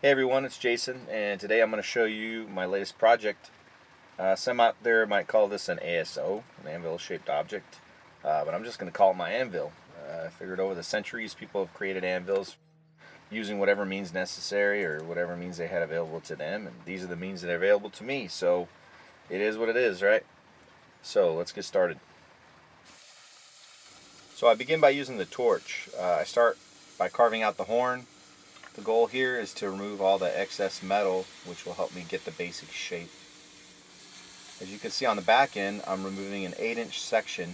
Hey everyone, it's Jason, and today I'm going to show you my latest project. Some out there might call this an ASO, an anvil-shaped object, but I'm just going to call it my anvil. I figured over the centuries people have created anvils using whatever means necessary or whatever means they had available to them, and these are the means that are available to me, so it is what it is, right? So let's get started. So I begin by using the torch. I start by carving out the horn. The goal here is to remove all the excess metal, which will help me get the basic shape. As you can see on the back end, I'm removing an 8-inch section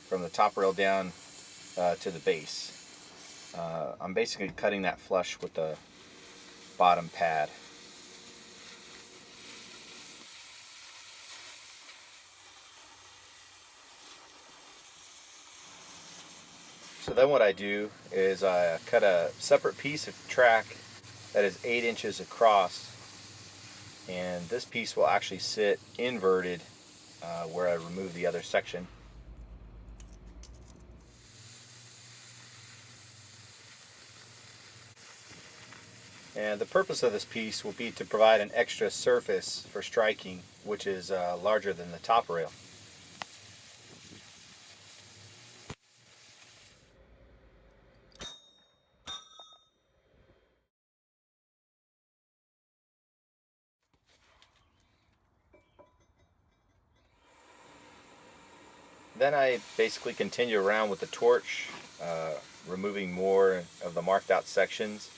from the top rail down to the base. I'm basically cutting that flush with the bottom pad. So then what I do is I cut a separate piece of track that is 8 inches across, and this piece will actually sit inverted where I remove the other section. And the purpose of this piece will be to provide an extra surface for striking, which is larger than the top rail. Then I basically continue around with the torch, removing more of the marked out sections.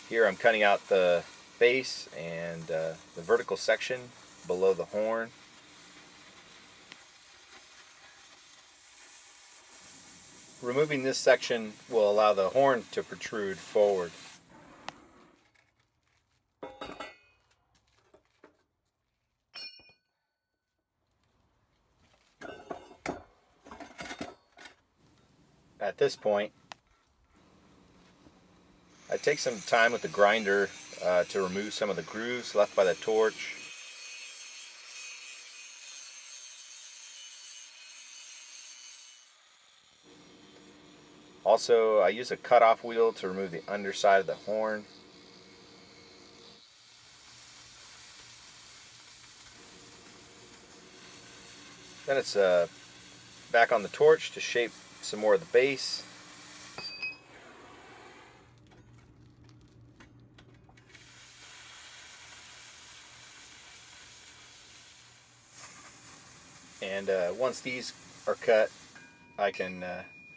Here I'm cutting out the base and the vertical section below the horn. Removing this section will allow the horn to protrude forward. At this point, I take some time with the grinder to remove some of the grooves left by the torch. Also, I use a cutoff wheel to remove the underside of the horn. Then it's back on the torch to shape some more of the base. And once these are cut, I can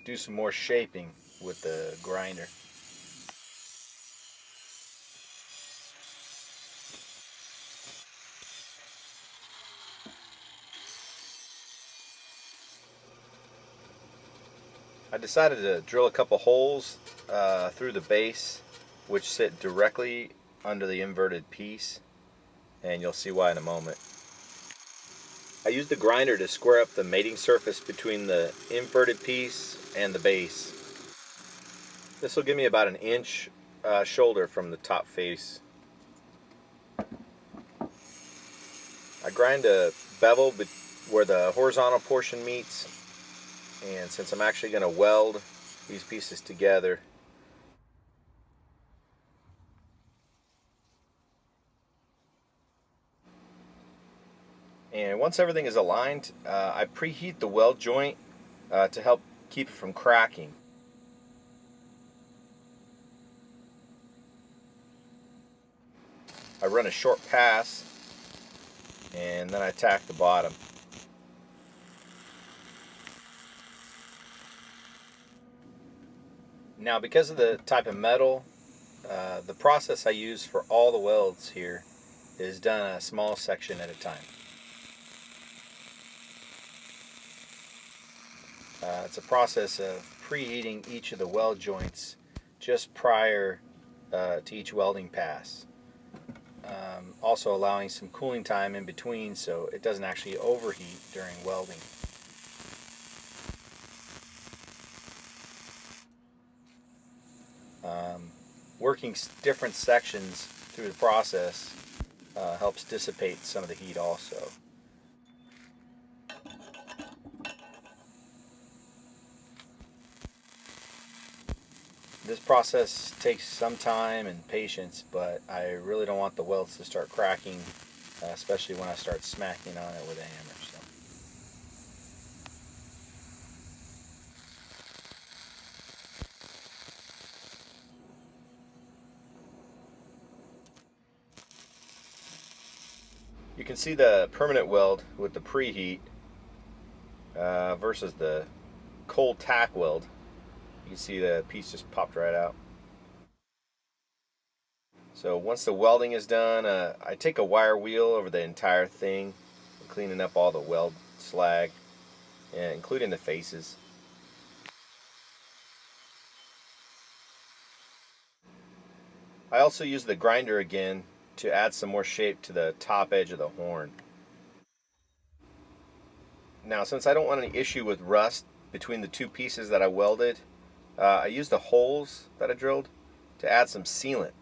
do some more shaping with the grinder. I decided to drill a couple holes through the base, which sit directly under the inverted piece, and you'll see why in a moment. I used the grinder to square up the mating surface between the inverted piece and the base. This will give me about an inch shoulder from the top face. I grind a bevel where the horizontal portion meets, and since I'm actually going to weld these pieces together, and once everything is aligned, I preheat the weld joint to help keep it from cracking. I run a short pass and then I tack the bottom. Now, because of the type of metal, the process I use for all the welds here is done a small section at a time. It's a process of preheating each of the weld joints just prior to each welding pass. Also allowing some cooling time in between so it doesn't actually overheat during welding. Working different sections through the process helps dissipate some of the heat also. This process takes some time and patience, but I really don't want the welds to start cracking, especially when I start smacking on it with a hammer. So. You can see the permanent weld with the preheat versus the cold tack weld. You can see the piece just popped right out. So once the welding is done, I take a wire wheel over the entire thing, cleaning up all the weld slag, including the faces. I also use the grinder again to add some more shape to the top edge of the horn. Now, since I don't want any issue with rust between the two pieces that I welded, I used the holes that I drilled to add some sealant.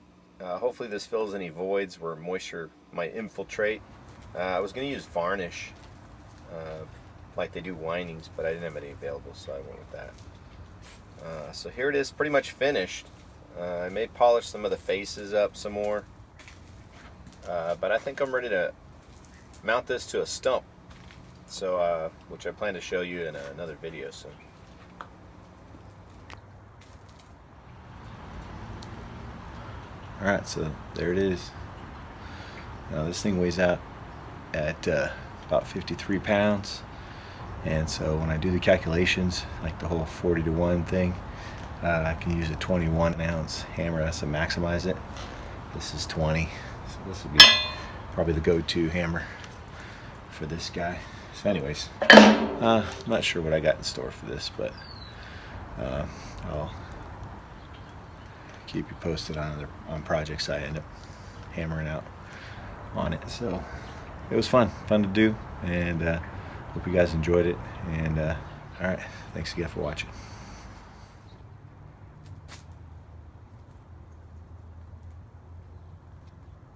Hopefully this fills any voids where moisture might infiltrate. I was going to use varnish like they do windings, but I didn't have any available, so I went with that. So here it is, pretty much finished. I may polish some of the faces up some more, but I think I'm ready to mount this to a stump, so which I plan to show you in another video soon. Alright, so there it is. Now this thing weighs out at about 53 pounds, and so when I do the calculations, like the whole 40-to-1 thing, I can use a 21-ounce hammer. That's to maximize it. This is 20, so this will be probably the go-to hammer for this guy. So anyways, I'm not sure what I got in store for this, but I'll keep you posted on projects I end up hammering out on it. So it was fun to do, and hope you guys enjoyed it. And all right, thanks again for watching.